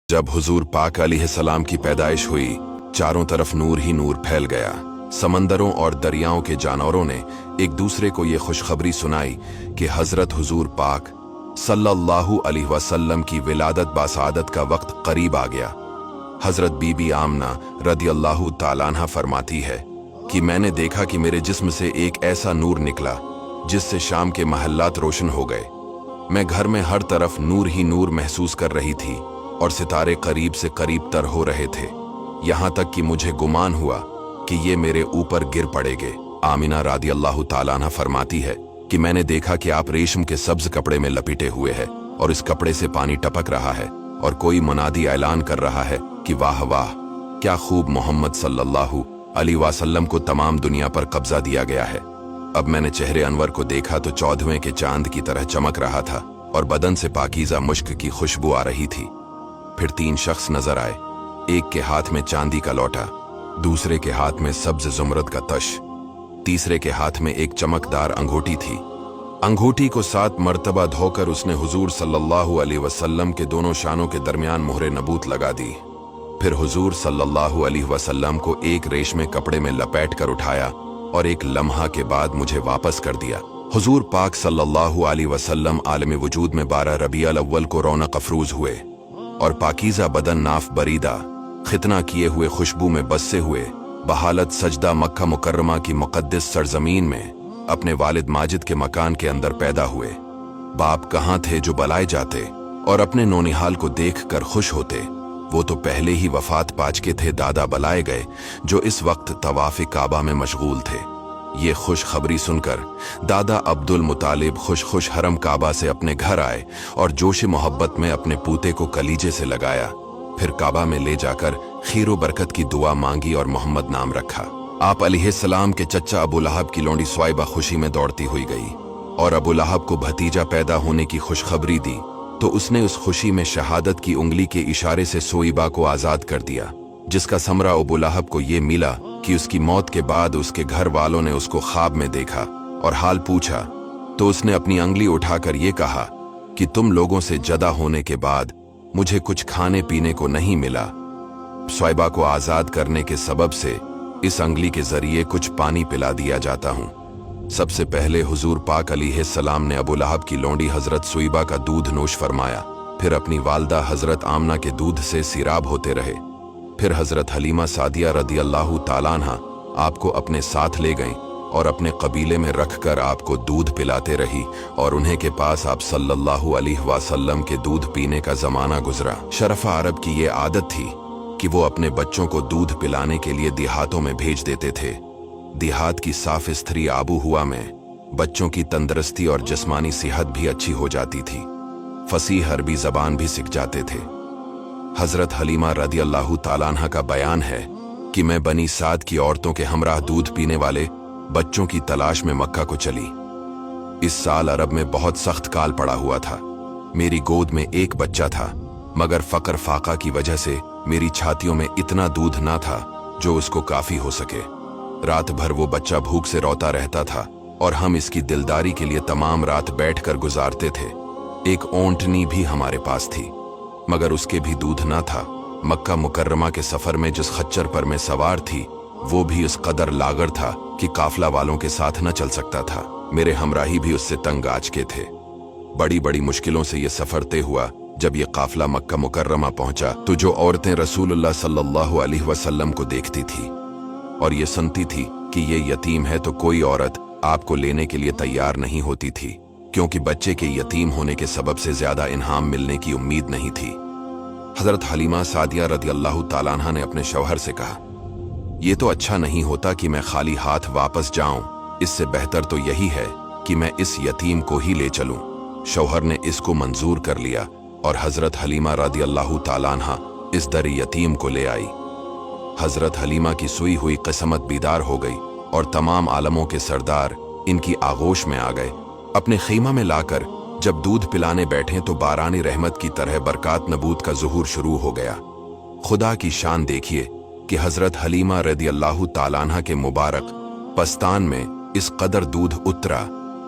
जब हुजूर पाक अलैहिस्सलाम की पैदाइश हुई, चारों तरफ नूर ही नूर फैल गया। समंदरों और दरियाओं के जानवरों ने एक दूसरे को ये खुशखबरी सुनाई कि हजरत हुजूर पाक सल्लल्लाहु अलैहि वसल्लम की विलादत बासादत का वक्त करीब आ गया। हजरत बीबी आमना रदियल्लाहु ताला अन्हा फरमाती है कि मैंने देखा कि मेरे जिस्म से एक ऐसा नूर निकला जिससे शाम के महल्लात रोशन हो गए। मैं घर में हर तरफ नूर ही नूर महसूस कर रही थी और सितारे करीब से करीब तर हो रहे थे, यहाँ तक कि मुझे गुमान हुआ कि ये मेरे ऊपर गिर पड़ेंगे। आमिना रादियल्लाहु ताला अन्हा फरमाती है कि मैंने देखा कि आप रेशम के सब्ज कपड़े में लपेटे हुए हैं और इस कपड़े से पानी टपक रहा है और कोई मुनादी ऐलान कर रहा है कि वाह वाह, क्या खूब मोहम्मद सल्लल्लाहु अलैहि वसल्लम को तमाम दुनिया पर कब्जा दिया गया है। अब मैंने चेहरे अनवर को देखा तो 14वें के चांद की तरह चमक रहा था और बदन से पाकीज़ा मुश्क की खुशबू आ रही थी। फिर 3 शख्स नजर आए, एक के हाथ में चांदी का लोटा, दूसरे के हाथ में सब्ज जुमरद का तश, तीसरे के हाथ में एक चमकदार अंगूठी थी। अंगूठी को 7 मर्तबा धोकर उसने हुजूर सल्लल्लाहु अलैहि वसल्लम के दोनों शानों के दरमियान मोहरे नबूत लगा दी। फिर हुजूर सल्लल्लाहु अलैहि वसल्लम को एक रेशमे कपड़े में लपेट कर उठाया और एक लम्हा के बाद मुझे वापस कर दिया। हुजूर पाक सल्लल्लाहु अलैहि वसल्लम आलम वजूद में 12 रबीउल अव्वल को रौनक अफरूज हुए और पाकीज़ा बदन नाफ बरीदा खितना किए हुए खुशबू में बससे हुए बहालत सजदा मक्का मुकर्रमा की मुक़द्दस सरजमीन में अपने वालिद माजिद के मकान के अंदर पैदा हुए। बाप कहाँ थे जो बलाए जाते और अपने नौनिहाल को देख कर खुश होते, वो तो पहले ही वफात पा चुके थे। दादा बलाए गए जो इस वक्त तवाफ़ काबा में मशगूल थे। ये खुश खबरी सुनकर दादा अब्दुल मुतालिब खुश खुश हरम काबा से अपने घर आए और जोश मोहब्बत में अपने पूते को कलीजे से लगाया। फिर काबा में ले जाकर खीरो बरकत की दुआ मांगी और मोहम्मद नाम रखा। आप अलैहिस्सलाम के चच्चा अबू लहब की लौंडी स्वाइबा खुशी में दौड़ती हुई गई और अबू लहब को भतीजा पैदा होने की खुशखबरी दी तो उसने उस खुशी में शहादत की उंगली के इशारे से सोइबा को आजाद कर दिया, जिसका समरा अबू लहब को ये मिला कि उसकी मौत के बाद उसके घर वालों ने उसको ख्वाब में देखा और हाल पूछा तो उसने अपनी अंगली उठाकर ये कहा कि तुम लोगों से जदा होने के बाद मुझे कुछ खाने पीने को नहीं मिला। स्वाइबा को आजाद करने के सबब से इस अंगली के जरिए कुछ पानी पिला दिया जाता हूँ। सबसे पहले हुजूर पाक अलैहिस्सलाम ने अबू लहब की लौंडी हजरत सुइबा का दूध नोश फरमाया, फिर अपनी वालदा हजरत आमना के दूध से सिराब होते रहे। फिर हजरत हलीमा सादिया रदियल्लाहु ताला अन्हा आपको अपने साथ ले गईं और अपने कबीले में रखकर आपको दूध पिलाते रही और उन्हें के पास आप सल्लल्लाहु अलैहि वसल्लम के दूध पीने का जमाना गुजरा। शरफा अरब की ये आदत थी कि वो अपने बच्चों को दूध पिलाने के लिए देहातों में भेज देते थे। देहात की साफ स्थरी आबू हुआ में बच्चों की तंदुरुस्ती और जिस्मानी सेहत भी अच्छी हो जाती थी, फसीह अरबी जबान भी सीख जाते थे। हजरत हलीमा रदियल्लाहु ताला अन्हा का बयान है कि मैं बनी साद की औरतों के हमराह दूध पीने वाले बच्चों की तलाश में मक्का को चली। इस साल अरब में बहुत सख्त काल पड़ा हुआ था। मेरी गोद में एक बच्चा था, मगर फकर फाका की वजह से मेरी छातियों में इतना दूध ना था जो उसको काफी हो सके। रात भर वो बच्चा भूख से रोता रहता था और हम इसकी दिलदारी के लिए तमाम रात बैठकर गुजारते थे। एक ओंटनी भी हमारे पास थी, मगर उसके भी दूध ना था। मक्का मुकर्रमा के सफर में जिस खच्चर पर मैं सवार थी वो भी उस कदर लागर था कि काफला वालों के साथ न चल सकता था। मेरे हमराही भी उससे तंग आंच के थे। बड़ी बड़ी मुश्किलों से ये सफर तय हुआ। जब ये काफला मक्का मुकर्रमा पहुंचा तो जो औरतें रसूलुल्लाह सल्लल्लाहु अलैहि वसल्लम को देखती थी और ये सुनती थी कि ये यतीम है तो कोई औरत आपको लेने के लिए तैयार नहीं होती थी, क्योंकि बच्चे के यतीम होने के सबब से ज्यादा इनाम मिलने की उम्मीद नहीं थी। हजरत हलीमा सादिया रदियल्लाहु ताला अन्हा ने अपने शौहर से कहा, ये तो अच्छा नहीं होता कि मैं खाली हाथ वापस जाऊं, इससे बेहतर तो यही है कि मैं इस यतीम को ही ले चलूं। शौहर ने इसको मंजूर कर लिया और हजरत हलीमा रदियल्लाहु ताला अन्हा इस दर यतीम को ले आई। हजरत हलीमा की सुई हुई किस्मत बीदार हो गई और तमाम आलमों के सरदार इनकी आगोश में आ गए। अपने खीमा में लाकर जब दूध पिलाने बैठे तो बारानी रहमत की तरह बरकात नबूत का ज़ुहूर शुरू हो गया। खुदा की शान देखिए कि हजरत हलीमा रदियल्लाहु ताला अन्हा के मुबारक पस्तान में इस कदर दूध उतरा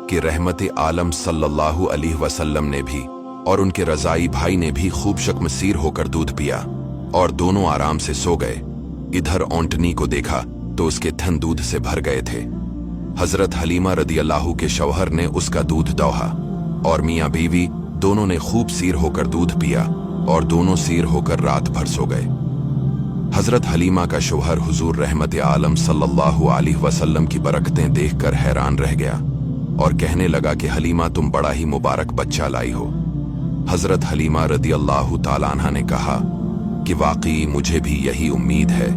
कि रहमत आलम सल्लल्लाहु अलैहि वसल्लम ने भी और उनके रजाई भाई ने भी खूब शक्मसीर होकर दूध पिया और दोनों आराम से सो गए। इधर ओंटनी को देखा तो उसके थन दूध से भर गए थे। हजरत हलीमा रदी अल्लाह के शौहर ने उसका दूध दोहा और मियाँ बीवी दोनों ने खूब सीर होकर दूध पिया और दोनों सीर होकर रात भर सो गए। हजरत हलीमा का शौहर हुजूर रहमत आलम सल्लल्लाहु अलैहि वसल्लम की बरकतें देखकर हैरान रह गया और कहने लगा कि हलीमा तुम बड़ा ही मुबारक बच्चा लाई हो। हजरत हलीमा रदी अल्लाह ताला अन्हा ने कहा कि वाकई मुझे भी यही उम्मीद है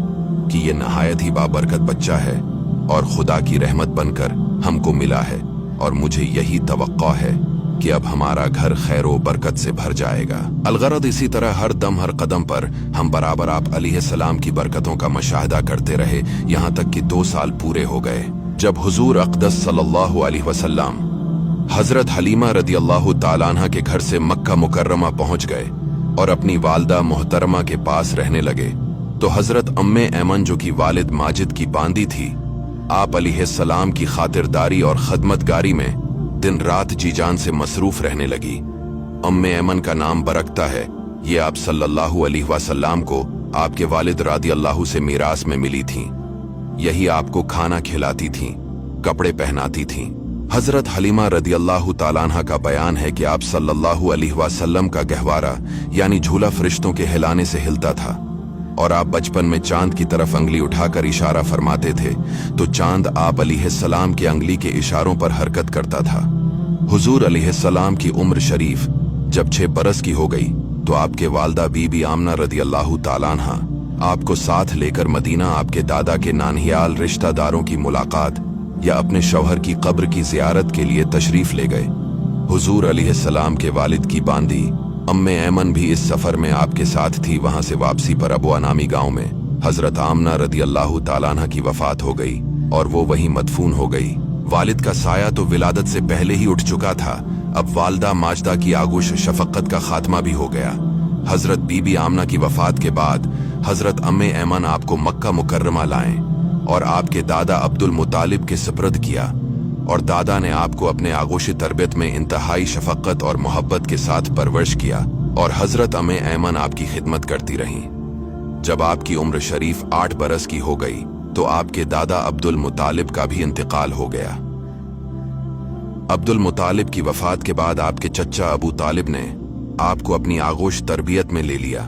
कि ये नहायत ही बाबरकत बच्चा है और खुदा की रहमत बनकर हमको मिला है, और मुझे यही तवक्को है कि अब हमारा घर खैर व बरकत से भर जाएगा। अलगरद इसी तरह हर दम हर कदम पर हम बराबर आप अलैहिस्सलाम की बरकतों का मुशाहदा करते रहे, यहाँ तक कि 2 साल पूरे हो गए जब हुजूर अक़दस सल्लल्लाहु अलैहि वसल्लम हजरत हलीमा रदी अल्लाह ताला अन्हा के घर से मक्का मुकर्रमा पहुंच गए और अपनी वालदा मोहतरमा के पास रहने लगे, तो हजरत अम्मे ऐमन जो कि वालिद माजिद की बांदी थी, आप अलैहिस्सलाम की खातिरदारी और खदमतगारी में दिन रात जी जान से मसरूफ रहने लगी। अम्मे ऐमन का नाम बरकता है, ये आप सल्लल्लाहु अलैहि वसल्लम को आपके वालिद रादी अल्लाह से मीरास में मिली थीं। यही आपको खाना खिलाती थीं, कपड़े पहनाती थीं। हजरत हलीमा रदी अल्लाह ताला अन्हा का बयान है कि आप सल्लल्लाहु अलैहि वसल्लम का गहवारा यानी झूला फरिश्तों के हिलाने से हिलता था, और आप बचपन में चांद की तरफ अंगली उठाकर इशारा फरमाते थे तो चांद आप अलैहिस्सलाम के अंगली के इशारों पर हरकत करता था। हुजूर अलैहिस्सलाम की उम्र शरीफ जब 6 बरस की हो गई तो आपके वालदा बीबी आमना रदी अल्लाह ताला अन्हा आपको साथ लेकर मदीना आपके दादा के नानहियाल रिश्तेदारों की मुलाकात या अपने शौहर की कब्र की जियारत के लिए तशरीफ ले गए। हुजूर अलैहिस्सलाम के वालिद की बांदी अम्मे ऐमन भी इस सफर में आपके साथ थी। वहां से वापसी पर अबू अनामी गांव में हजरत आमना रदी अल्लाह ताला अन्हा की वफात हो गई और वो वहीं मदफून हो गई। वालिद का साया तो विलादत से पहले ही उठ चुका था, अब वालदा माजदा की आगोश शफकत का खात्मा भी हो गया। हजरत बीबी आमना की वफात के बाद हजरत अम्मे ऐमन आपको मक्का मुकर्रमा लाएं और आपके दादा अब्दुल मुतालिब के सुपुर्द किया, और दादा ने आपको अपने आगोश तरबियत में इंतहाई शफकत और मोहब्बत के साथ परवरिश किया, और हजरत अम्मे ऐमन आपकी खिदमत करती रहीं। जब आपकी उम्र शरीफ 8 बरस की हो गई तो आपके दादा अब्दुल मुतालिब का भी इंतकाल हो गया। अब्दुल मुतालिब की वफात के बाद आपके चचा अबू तालिब ने आपको अपनी आगोश तरबियत में ले लिया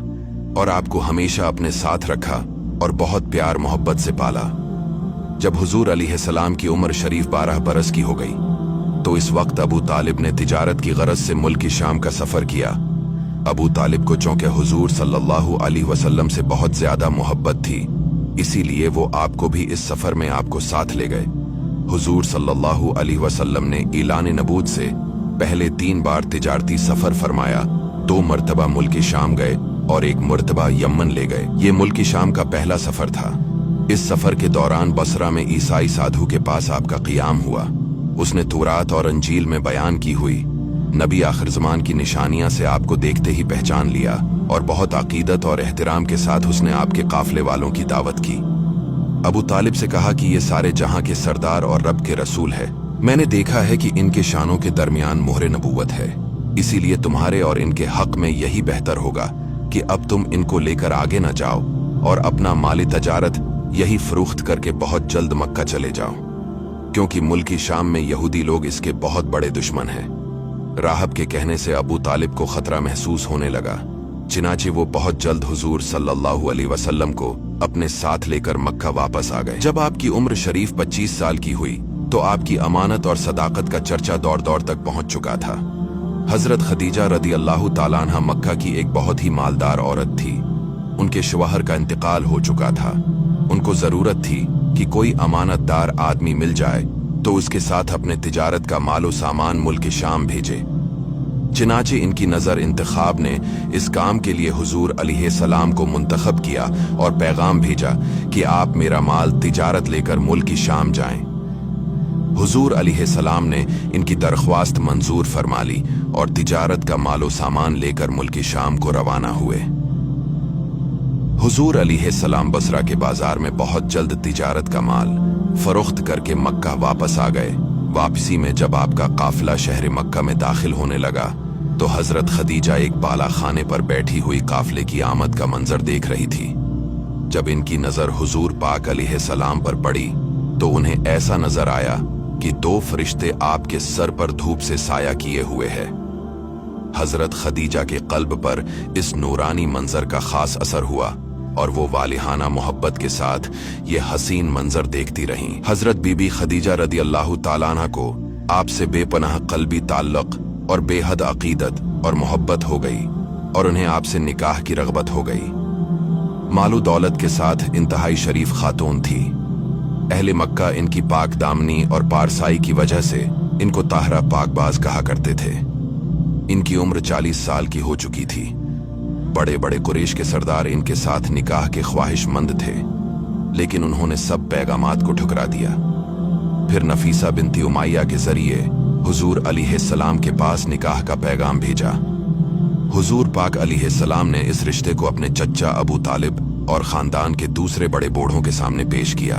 और आपको हमेशा अपने साथ रखा और बहुत प्यार मोहब्बत से पाला। जब हुजूर अलैहिस्सलाम की उम्र शरीफ 12 बरस की हो गई तो इस वक्त अबू तालिब ने तिजारत की गरज से मुल्क की शाम का सफर किया। अबू तालिब को चूंकि हुजूर सल्लल्लाहु अलैहि वसल्लम से बहुत ज्यादा मोहब्बत थी, इसीलिए वो आपको भी इस सफर में आपको साथ ले गए। हुजूर सल्लल्लाहु अलैहि वसल्लम ने ऐलान नबूवत से पहले 3 बार तिजारती सफर फरमाया। 2 मरतबा मुल्क की शाम गए और 1 मरतबा यमन ले गए। ये मुल्क की शाम का पहला सफर था। इस सफर के दौरान बसरा में ईसाई साधु के पास आपका क़ियाम हुआ। उसने तौरात और अंजील में बयान की हुई नबी आखिर ज़मान की निशानियां से आपको देखते ही पहचान लिया, और बहुत अकीदत और एहतराम के साथ उसने आपके काफले वालों की दावत की। अबू तालिब से कहा कि ये सारे जहां के सरदार और रब के रसूल है। मैंने देखा है कि इनके शानों के दरमियान मोहर नबूवत है, इसीलिए तुम्हारे और इनके हक में यही बेहतर होगा कि अब तुम इनको लेकर आगे न जाओ और अपना माली तजारत यही फरोख्त करके बहुत जल्द मक्का चले जाओ, क्योंकि मुल्क की शाम में यहूदी लोग इसके बहुत बड़े दुश्मन हैं। राहब के कहने से अबू तालिब को खतरा महसूस होने लगा, चिनाचे वो बहुत जल्द हुजूर सल्लल्लाहु अलैहि वसल्लम को अपने साथ लेकर मक्का वापस आ गए। जब आपकी उम्र शरीफ 25 साल की हुई तो आपकी अमानत और सदाकत का चर्चा दौर दौर तक पहुंच चुका था। हजरत खदीजा रदी अल्लाह ताला अन्हा मक्का की एक बहुत ही मालदार औरत थी। उनके शौहर का इंतकाल हो चुका था। उनको जरूरत थी कि कोई अमानतदार आदमी मिल जाए तो उसके साथ अपने तिजारत का मालो सामान मुल्क शाम भेजे। चिनाचे इनकी नजर इंतखाब ने इस काम के लिए हुजूर अलैहिस्सलाम को मुंतखब किया और पैगाम भेजा कि आप मेरा माल तिजारत लेकर मुल्क शाम जाएं। हुजूर अलैहिस्सलाम ने इनकी दरख्वास्त मंजूर फरमा ली और तिजारत का मालो सामान लेकर मुल्क शाम को रवाना हुए। हुजूर अलैहिस्सलाम बसरा के बाजार में बहुत जल्द तिजारत का माल फरोख्त करके मक्का वापस आ गए। वापसी में जब आपका काफिला शहर मक्का में दाखिल होने लगा तो हजरत खदीजा एक बाला खाने पर बैठी हुई काफले की आमद का मंजर देख रही थी। जब इनकी नजर हुजूर पाक अलैहिस्सलाम पर पड़ी तो उन्हें ऐसा नजर आया कि दो फरिश्ते आपके सर पर धूप से साया किए हुए हैं। हजरत खदीजा के कल्ब पर इस नूरानी मंजर का खास असर हुआ और वो वालिहाना मोहब्बत के साथ ये हसीन मंजर देखती रहीं। हजरत बीबी खदीजा रदी अल्लाह ताला अन्हा को आपसे बेपनाह कल्बी ताल्लुक और बेहद अकीदत और मोहब्बत हो गई और उन्हें आपसे निकाह की रगबत हो गई। मालू दौलत के साथ इंतहाई शरीफ खातून थी। अहले मक्का इनकी पाक दामनी और पारसाई की वजह से इनको ताहरा पाकबाज कहा करते थे। इनकी उम्र 40 साल की हो चुकी थी। बड़े बड़े कुरैश के सरदार इनके साथ निकाह के ख्वाहिशमंद थे, लेकिन उन्होंने सब पैगामात को ठुकरा दिया। फिर नफीसा बिनती उमैया के जरिए हुजूर अलैहिस्सलाम के पास निकाह का पैगाम भेजा। हुजूर पाक अलैहिस्सलाम ने इस रिश्ते को अपने चच्चा अबू तालिब और खानदान के दूसरे बड़े बूढ़ों के सामने पेश किया।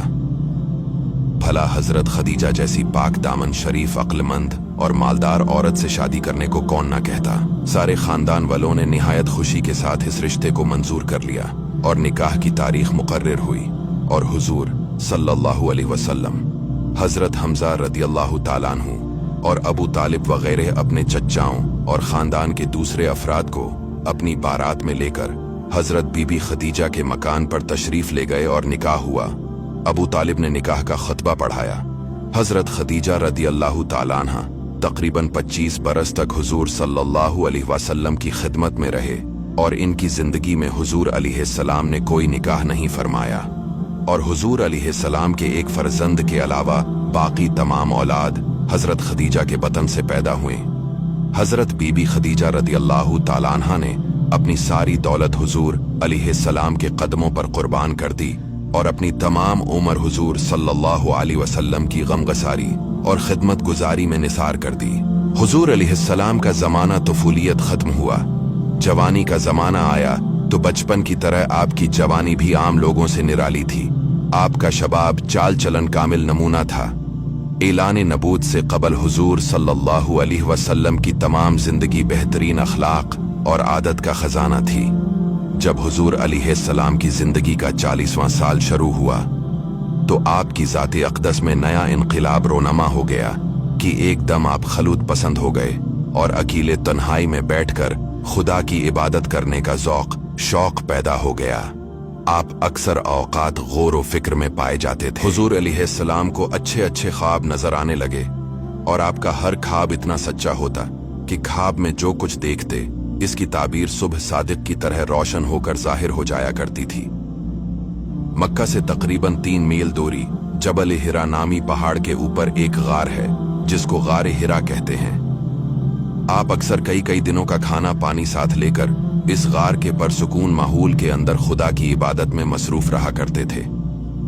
भला हजरत खदीजा जैसी पाक दामन, शरीफ, अक्लमंद और मालदार औरत से शादी करने को कौन ना कहता। सारे खानदान वालों ने निहायत खुशी के साथ इस रिश्ते को मंजूर कर लिया और निकाह की तारीख मुकर्रर हुई और हुजूर सल्लल्लाहु अलैहि वसल्लम, हजरत हमजा रदियल्लाहु ताला अन्हु और अबू तालिब वगैरह अपने चच्चाओं और खानदान के दूसरे अफराद को अपनी बारात में लेकर हजरत बीबी खदीजा के मकान पर तशरीफ ले गए और निकाह हुआ। अबू तालिब ने निकाह का खुतबा पढ़ाया। हजरत खदीजा रदियल्लाहु ताला अन्हा तकरीबन 25 बरस तक हुजूर सल्लल्लाहु अलैहि वसल्लम की खिदमत में रहे और इनकी जिंदगी में हुजूर अलैहिस्सलाम ने कोई निकाह नहीं फरमाया और हुजूर अलैहिस्सलाम के एक फर्जंद के अलावा बाकी तमाम औलाद हजरत खदीजा के बतन से पैदा हुए। हजरत बीबी खदीजा रदियल्लाहु ताला अन्हा ने अपनी सारी दौलत हुजूर अलैहिस्सलाम के कदमों पर कुर्बान कर दी और अपनी तमाम उम्र हुजूर सल्लल्लाहु अलैहि वसल्लम की गमगसारी और खिदमत गुजारी में निसार कर दी। हुजूर अलैहिस्सलाम का जमाना तुफूलियत खत्म हुआ, जवानी का जमाना आया तो बचपन की तरह आपकी जवानी भी आम लोगों से निराली थी। आपका शबाब चाल चलन कामिल नमूना था। ऐलान नबूत से कबल हुजूर सल्लल्लाहु अलैहि वसल्लम की तमाम जिंदगी बेहतरीन अखलाक और आदत का खजाना थी। जब हुजूर अलैहिस्सलाम की जिंदगी का 40वां साल शुरू हुआ तो आपकी ज़ाते अक़दस में नया इनक़िलाब रोनमा हो गया कि एकदम आप खलूत पसंद हो गए और अकेले तन्हाई में बैठकर खुदा की इबादत करने का शौक पैदा हो गया। आप अक्सर औकात गौर व फिक्र में पाए जाते थे। हुजूर अलैहिस्सलाम को अच्छे अच्छे ख्वाब नजर आने लगे और आपका हर ख्वाब इतना सच्चा होता कि ख्वाब में जो कुछ देखते इसकी ताबीर सुबह सादिक की तरह रोशन होकर जाहिर हो जाया करती थी। मक्का से तकरीबन 3 मील दूरी जबल हिरा नामी पहाड़ के ऊपर एक गार है जिसको गार हिरा कहते हैं। आप अक्सर कई दिनों का खाना पानी साथ लेकर इस गार के परसुकून माहौल के अंदर खुदा की इबादत में मसरूफ रहा करते थे।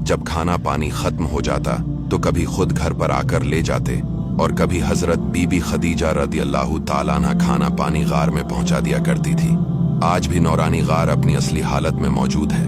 जब खाना पानी खत्म हो जाता तो कभी खुद घर पर आकर ले जाते और कभी हजरत बीबी खदीजा रदियल्लाहु ताला अन्हा खाना पानी गार में पहुंचा दिया करती थी। आज भी नौरानी गार अपनी असली हालत में मौजूद है।